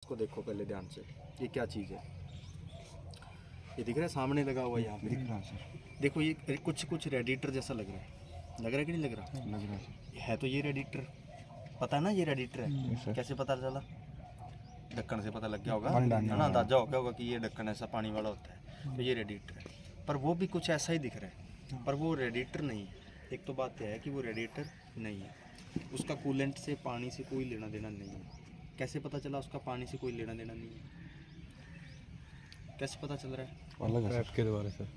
इसको देखो पहले ध्यान से, ये क्या चीज़ है? ये दिख रहा है सामने लगा हुआ है यहाँ पे, दिख रहा है सर। देखो ये कुछ कुछ रेडिएटर जैसा लग रहा है कि नहीं लग रहा? लग रहा है सर। है तो ये रेडिएटर, पता है ना ये रेडिएटर है। सर। कैसे पता चला? ढक्कन से पता लग गया होगा, पानी डालने है ना, वाला। अंदाजा हो गया होगा कि ये ढक्कन ऐसा पानी वाला होता है, तो ये रेडिएटर है। पर वो भी कुछ ऐसा ही दिख रहा है, पर वो रेडिएटर नहीं है। एक तो बात यह है कि वो रेडिएटर नहीं है, उसका कूलेंट से पानी से कोई लेना देना नहीं है। कैसे पता चला उसका पानी से कोई लेना देना नहीं है? कैसे पता चल रहा है? अलग है सर। के द्वारा सर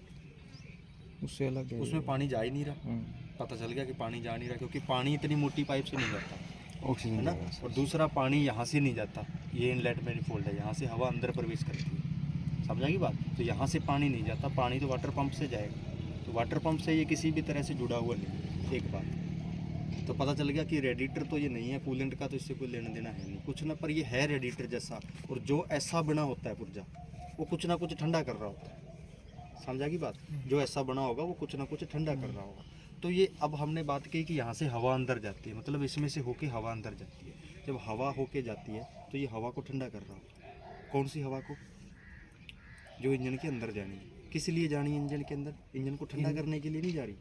उससे अलग है। उसमें पानी जा ही नहीं रहा, पता चल गया कि पानी जा नहीं रहा, क्योंकि पानी इतनी मोटी पाइप से नहीं जाता, ऑक्सीजन है ना। जा रहा है सर। और दूसरा पानी यहाँ से नहीं जाता, ये इनलेट मैनिफोल्ड है, यहाँ से हवा अंदर प्रवेश करती है, समझा की बात। तो यहाँ से पानी नहीं जाता, पानी तो वाटर पंप से जाएगा, तो वाटर पंप से ये किसी भी तरह से जुड़ा हुआ नहीं। एक बात तो पता चल गया कि रेडिएटर तो ये नहीं है, कूलेंट का तो इससे कोई लेना देना है नहीं कुछ ना, पर ये है रेडिएटर जैसा। और जो ऐसा बना होता है पुर्जा, वो कुछ ना कुछ ठंडा कर रहा होता है, समझा की बात। जो ऐसा बना होगा वो कुछ ना कुछ ठंडा कर रहा होगा। तो ये अब हमने बात की कि यहाँ से हवा अंदर जाती है, मतलब इसमें से होके हवा अंदर जाती है। जब हवा होके जाती है तो ये हवा को ठंडा कर रहा होगा। कौन सी हवा को? जो इंजन के अंदर जानी है। किस लिए जानी है इंजन के अंदर? इंजन को ठंडा करने के लिए नहीं जा रही।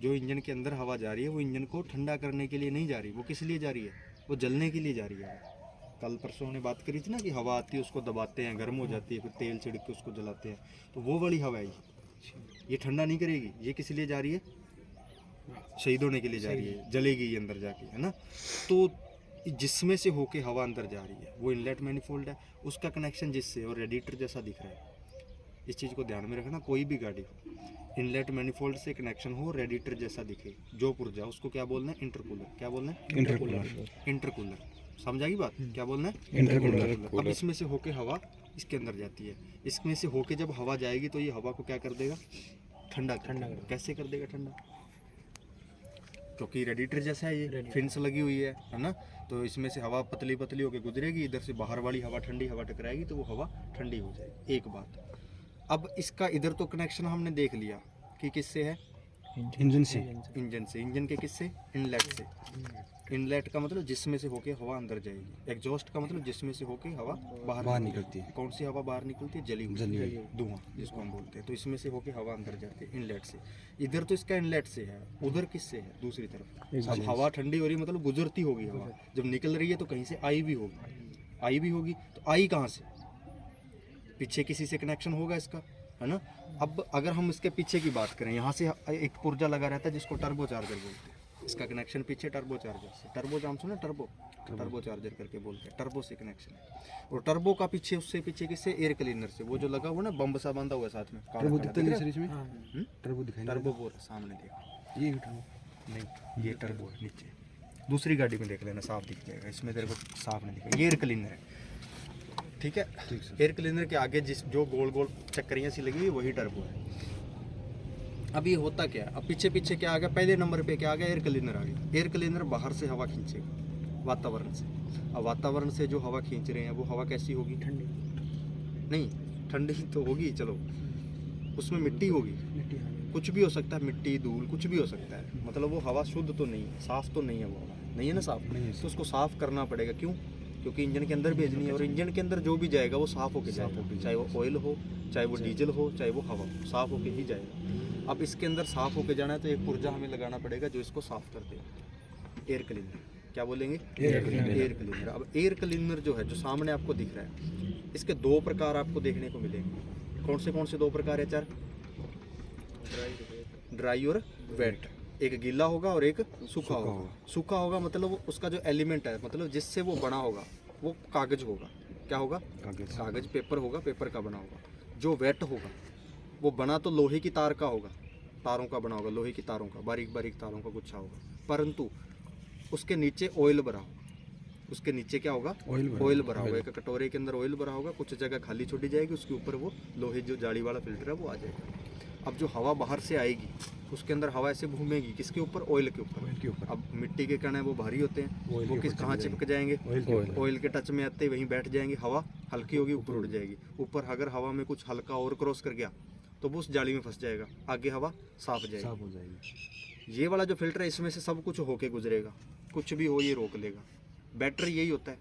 जो इंजन के अंदर हवा जा रही है वो इंजन को ठंडा करने के लिए नहीं जा रही, वो किस लिए जा रही है? वो जलने के लिए जा रही है। कल परसों हमने बात करी थी ना कि हवा आती है उसको दबाते हैं, गर्म हो जाती है, फिर तेल छिड़क के उसको जलाते हैं, तो वो वाली हवा है ये ठंडा नहीं करेगी। ये किस लिए जा रही है? शहीद होने के लिए जा रही है, जलेगी ये अंदर जाके, है ना। तो जिसमें से होके हवा अंदर जा रही है वो इनलेट मैनिफोल्ड है, उसका कनेक्शन जिससे, और रेडिएटर जैसा दिख रहा है। इस चीज़ को ध्यान में रखना, कोई भी गाड़ी हो, इनलेट मैनिफोल्ड से कनेक्शन हो, रेडिएटर जैसा दिखे, जो पुर्जा, उसको क्या बोलना है? इंटरकूलर। क्या बोलना है? इंटरकूलर। इंटरकूलर, समझा की बात? क्या बोलना है? इंटरकूलर। अब इसमें से होके हवा इसके अंदर जाती है, इसमें से होके जब हवा जाएगी तो ये हवा को क्या कर देगा? ठंडा कैसे कर देगा ठंडा? क्योंकि रेडिएटर जैसा है, ये फिन्स लगी हुई है ना। तो इसमें से हवा पतली पतली होकर गुजरेगी, इधर से बाहर वाली हवा, ठंडी हवा टकराएगी, तो वो हवा ठंडी हो जाएगी। एक बात। अब इसका इधर तो कनेक्शन हमने देख लिया कि किससे है? इंजन से। इंजन से। इंजन के किससे? इनलेट से। इनलेट का मतलब जिसमें से होके हवा अंदर जाएगी। एग्जॉस्ट का मतलब जिसमें से होके हवा बाहर निकलती है। कौन सी हवा बाहर निकलती है? जली हुई धुआं, जिसको हम बोलते हैं। तो इसमें से होके हवा अंदर जाती है इनलेट से। इधर तो इसका इनलेट से है, उधर किससे है? दूसरी तरफ। अब हवा ठंडी हो रही है, मतलब गुजरती होगी हवा, जब निकल रही है तो कहीं से आई भी होगी। तो आई कहाँ से? पीछे किसी से कनेक्शन होगा इसका, है ना। अब अगर हम इसके पीछे की बात करें, यहाँ से एक पुर्जा लगा रहता है जिसको टर्बो चार्जर बोलते हैं। इसका कनेक्शन पीछे टर्बो चार्जर से, टर्बो नाम सुना? टर्बो चार्जर करके बोलते हैं, टर्बो से कनेक्शन है। और टर्बो का पीछे, उससे पीछे किससे? एयर क्लीनर से। वो जो लगा हुआ ना, बम्ब सा बांधा हुआ साथ में, टर्बो दिखता नहीं सर इसमें? टर्बो दिखाई टर्बो बोल सामने देखो, ये टर्बो नहीं, ये टर्बो है नीचे। दूसरी गाड़ी में देख लेना, साफ दिख जाएगा। इसमें तेरे को साफ नहीं दिखेगा। ये एयर क्लीनर है, ठीक है। एयर क्लीनर के आगे जो गोल गोल चक्करियाँ सी लगी हुई, वही टर्बो है। अब ये होता क्या है? अब पीछे पीछे क्या आ गया? पहले नंबर पे क्या आ गया? एयर क्लीनर आ गया। एयर क्लीनर बाहर से हवा खींचेगा वातावरण से। अब वातावरण से जो हवा खींच रहे हैं वो हवा कैसी होगी? ठंडी नहीं, ठंडी तो होगी, चलो उसमें मिट्टी होगी, कुछ भी हो सकता है, मिट्टी धूल कुछ भी हो सकता है, मतलब वो हवा शुद्ध तो नहीं है, साफ तो नहीं है, वो हवा नहीं है ना, साफ नहीं है। तो उसको साफ करना पड़ेगा। क्यों? क्योंकि इंजन के अंदर भेजनी है, और इंजन के अंदर जो भी जाएगा वो साफ होके जाएगा, चाहे वो ऑयल हो, चाहे वो डीजल हो, चाहे वो हवा हो, साफ होके ही जाएगा। अब इसके अंदर साफ होके जाना है तो एक पुर्जा हमें लगाना पड़ेगा जो इसको साफ कर देगा। Air cleaner. क्या बोलेंगे? Air cleaner. अब एयर क्लीनर जो है, जो सामने आपको दिख रहा है, इसके दो प्रकार आपको देखने को मिलेंगे। कौन से दो प्रकार है? चार। ड्राई और वेट। एक गीला होगा और एक सूखा होगा। सूखा होगा मतलब उसका जो एलिमेंट है, मतलब जिससे वो बना होगा, वो कागज होगा। क्या होगा? कागज, पेपर होगा, पेपर का बना होगा। जो वेट होगा वो बना तो लोहे की तार का होगा, तारों का बना होगा, लोहे की तारों का, बारीक बारीक तारों का गुच्छा होगा, परंतु उसके नीचे ऑयल भरा होगा। उसके नीचे क्या होगा? ऑयल भरा होगा। एक कटोरे के अंदर ऑयल भरा होगा, कुछ जगह खाली छोड़ी जाएगी, उसके ऊपर वो लोहे जो जाली वाला फिल्टर है वो आ जाएगा। अब जो हवा बाहर से आएगी उसके अंदर हवा ऐसे घूमेगी, किसके ऊपर? ऑयल के ऊपर। अब मिट्टी के कण है वो भारी होते हैं, वो किस कहाँ चिपक जाएंगे? ऑयल के टच में आते ही वहीं बैठ जाएंगे, हवा हल्की होगी, ऊपर उड़ जाएगी। ऊपर अगर हवा में कुछ हल्का और क्रॉस कर गया तो वो उस जाली में फंस जाएगा, आगे हवा साफ हो जाएगी। ये वाला जो फिल्टर है, इसमें से सब कुछ होके गुजरेगा, कुछ भी हो ये रोक लेगा। बेटर यही होता है,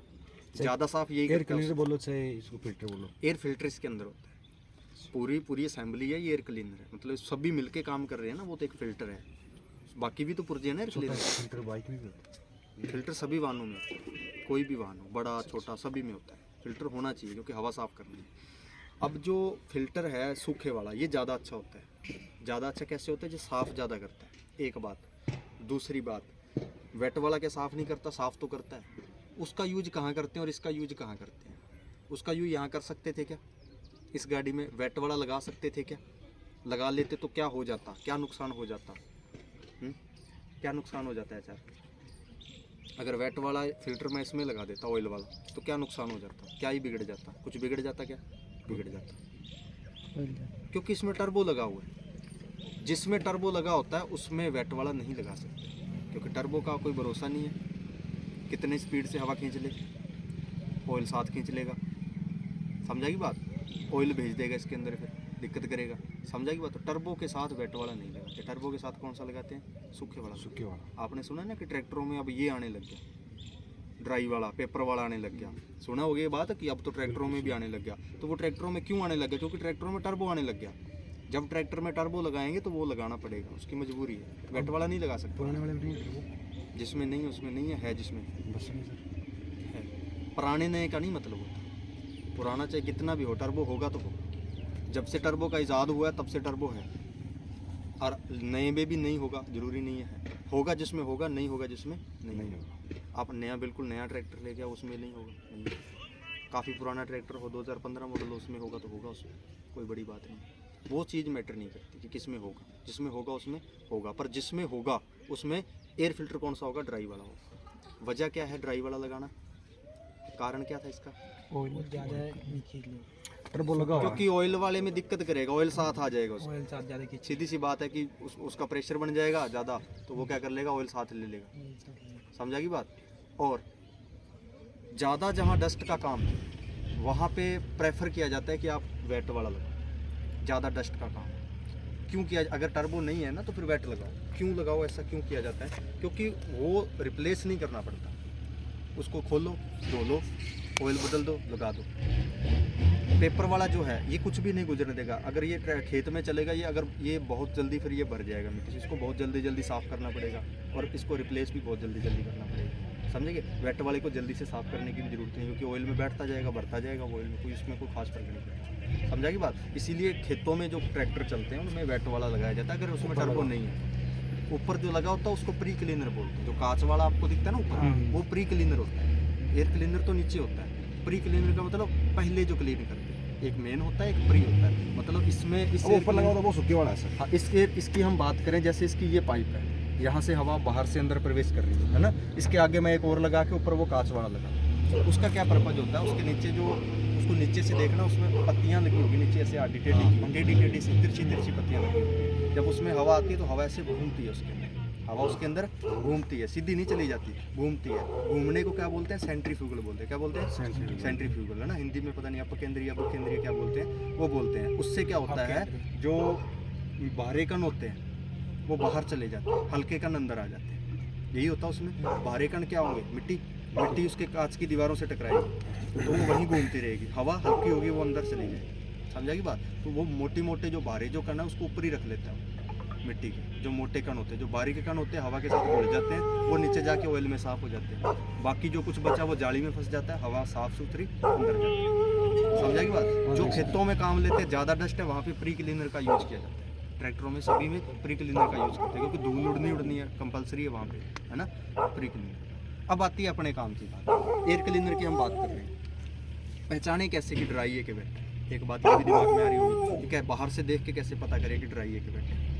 ज़्यादा साफ यही एयर करता है। क्लीनर बोलो चाहे इसको फिल्टर बोलो। एयर फिल्टर इसके अंदर होता है, पूरी असेंबली है, ये एयर क्लीनर है, मतलब सभी मिलके काम कर रहे हैं ना, वो तो एक फिल्टर है, बाकी भी तो पुर्जे हैं ना एयर छोटा क्लीनर। फिल्टर बाइक में भी होता है। फिल्टर सभी वाहनों में होता है, कोई भी वाहन हो, बड़ा छोटा सभी में होता है, फिल्टर होना चाहिए क्योंकि हवा साफ़ करनी है। अब जो फिल्टर है सूखे वाला, ये ज़्यादा अच्छा होता है। ज़्यादा अच्छा कैसे होता है? जो साफ़ ज़्यादा करता है, एक बात। दूसरी बात, वेट वाला क्या साफ़ नहीं करता? साफ़ तो करता है। उसका यूज कहाँ करते हैं और इसका यूज कहाँ करते हैं? उसका यूज यहाँ कर सकते थे क्या? इस गाड़ी में वेट वाला लगा सकते थे क्या? लगा लेते तो क्या हो जाता, क्या नुकसान हो जाता? क्या नुकसान हो जाता है सर? अगर वेट वाला फिल्टर मैं इसमें लगा देता ऑयल वाला, तो क्या नुकसान हो जाता? क्या ही बिगड़ जाता? कुछ बिगड़ जाता? क्या बिगड़ जाता? क्योंकि इसमें टर्बो लगा हुआ है। जिसमें टर्बो लगा होता है उसमें वेट वाला नहीं लगा सकते, क्योंकि टर्बो का कोई भरोसा नहीं है, कितने स्पीड से हवा खींच ले, ऑयल साथ खींच लेगा। समझा की बात? ऑयल भेज देगा इसके अंदर, फिर दिक्कत करेगा। समझा की बात? तो टर्बो के साथ वेट वाला नहीं लगाते। टर्बो के साथ कौन सा लगाते हैं? सूखे वाला। सूखे वाला। आपने सुना ना कि ट्रैक्टरों में अब ये आने लग गया, ड्राई वाला, पेपर वाला आने लग गया। सुना होगा ये बात कि अब तो ट्रैक्टरों में भी आने लग गया। तो वो ट्रैक्टरों में क्यों आने लग गया? क्योंकि ट्रैक्टरों में टर्बो आने लग गया। जब ट्रैक्टर में टर्बो लगाएंगे तो वो लगाना पड़ेगा, उसकी मजबूरी है। वेट वाला नहीं लगा सकते। पुराने वाले में नहीं है वो। जिसमें नहीं है उसमें नहीं है जिसमें बस नहीं सर। है। पुराने नए का नहीं मतलब होता, पुराना चाहे कितना भी हो, टर्बो होगा तो होगा। जब से टर्बो का इजाद हुआ है तब से टर्बो है, और नए में भी नहीं होगा जरूरी नहीं है। होगा जिसमें होगा, नहीं होगा जिसमें नहीं होगा। आप नया बिल्कुल नया ट्रैक्टर ले गया, उसमें नहीं होगा, नहीं। काफ़ी पुराना ट्रैक्टर हो, 2015 मॉडल हो, उसमें होगा तो होगा, उसमें कोई बड़ी बात नहीं। वो चीज़ मैटर नहीं करती कि किस में होगा, जिसमें होगा उसमें होगा। पर जिसमें होगा उसमें एयर फिल्टर कौन सा होगा? ड्राई वाला होगा। वजह क्या है ड्राई वाला लगाना? कारण क्या था इसका? ऑयल ज़्यादा टर्बो लगा हुआ है। क्योंकि ऑयल वाले में दिक्कत करेगा, ऑयल साथ आ जाएगा उसमें। ऑयल साथ ज़्यादा खींच। सीधी सी बात है कि उसका प्रेशर बन जाएगा ज़्यादा, तो वो क्या कर लेगा? ऑयल साथ ले लेगा। समझा की बात? और ज़्यादा जहाँ डस्ट का काम है वहाँ पे प्रेफर किया जाता है कि आप वेट वाला लगाओ। ज़्यादा डस्ट का काम क्यों किया? अगर टर्बो नहीं है ना तो फिर वेट लगाओ। क्यों लगाओ? ऐसा क्यों किया जाता है? क्योंकि वो रिप्लेस नहीं करना पड़ता। उसको खोलो, धो लो, ऑयल बदल दो, लगा दो। पेपर वाला जो है ये कुछ भी नहीं गुजरने देगा। अगर ये खेत में चलेगा, ये अगर ये बहुत जल्दी फिर ये भर जाएगा मिट्टी से, इसको बहुत जल्दी साफ़ करना पड़ेगा, और इसको रिप्लेस भी बहुत जल्दी करना पड़ेगा। समझेंगे? वेट वाले को जल्दी से साफ़ करने की भी जरूरत नहीं, क्योंकि ऑयल में बैठता जाएगा, भरता जाएगा ऑयल में, कोई उसमें कोई खास फर्क नहीं पड़ेगा। समझा की बात? इसीलिए खेतों में जो ट्रैक्टर चलते हैं उनमें वेट वाला लगाया जाता है, अगर उसमें टर्बो नहीं है। ऊपर जो लगा होता है उसको प्री क्लीनर बोलते हैं। जो कांच वाला आपको दिखता है ना ऊपर, वो प्री क्लीनर होता है। एयर क्लीनर तो नीचे होता है। प्री क्लीनर का मतलब पहले जो क्लीन करते हैं। एक मेन होता है, एक प्री होता है। मतलब इसमें इस ऊपर लगा हुआ वो सूखे वाला है सर। हाँ, इसकी हम बात करें, जैसे इसकी ये पाइप है, यहाँ से हवा बाहर से अंदर प्रवेश कर रही है ना। इसके आगे मैं एक और लगा के ऊपर वो कांच वाला लगा। उसका क्या पर्पज होता है? उसके नीचे जो, उसको नीचे से देखना, उसमें पत्तियाँ लगी होगी नीचे, ऐसे आडी टेढ़ी से तिरछी पत्तियाँ लगी होगी। जब उसमें हवा आती है तो हवा ऐसे घूमती है उसके अंदर, हवा उसके अंदर घूमती है, सीधी नहीं चली जाती, घूमती है। घूमने को क्या बोलते हैं? सेंट्रीफ्यूगल बोलते हैं। क्या बोलते हैं? सेंट्रीफ्यूगल, है ना। हिंदी में पता नहीं अपकेंद्रीय क्या बोलते हैं, वो बोलते हैं। उससे क्या होता है, जो बाहरी कण होते हैं वो बाहर चले जाते हैं, हल्के कण अंदर आ जाते हैं। यही होता है उसमें। बाहरी कण क्या होंगे? मिट्टी उसके कांच की दीवारों से टकराएगी, तो वो वहीं घूमती रहेगी। हवा हल्की होगी, वो अंदर चली जाएगी। समझा की बात? तो वो मोटे जो बाहरी जो कण है उसको ऊपर ही रख लेता है। मिट्टी के जो मोटे कण होते हैं, जो बारीक कण होते हैं, हवा के साथ घुल जाते हैं, वो नीचे जाके ऑयल में साफ हो जाते हैं। बाकी जो कुछ बचा वो जाली में फंस जाता है, हवा साफ सुथरी अंदर जाती है। समझा की बात? जो खेतों में काम लेते हैं, ज़्यादा डस्ट है, वहाँ पे प्री क्लीनर का यूज किया जाता है। ट्रैक्टरों में सभी में प्री क्लीनर का यूज़ करते हैं, क्योंकि धूल उड़नी है, कंपलसरी है वहाँ पे, है ना, प्री क्लीनर। अब आती है अपने काम की बात, एयर क्लीनर की हम बात कर रहे हैं। पहचाने कैसे कि ड्राई है कि वेट? एक बात ये भी दिमाग में आ रही होगी, क्या बाहर से देख के कैसे पता करें कि ड्राई है कि वेट?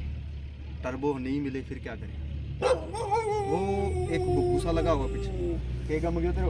टर्बो नहीं मिले फिर क्या करें? वो एक भूसा लगा हुआ पीछे, क्या गम गया तेरे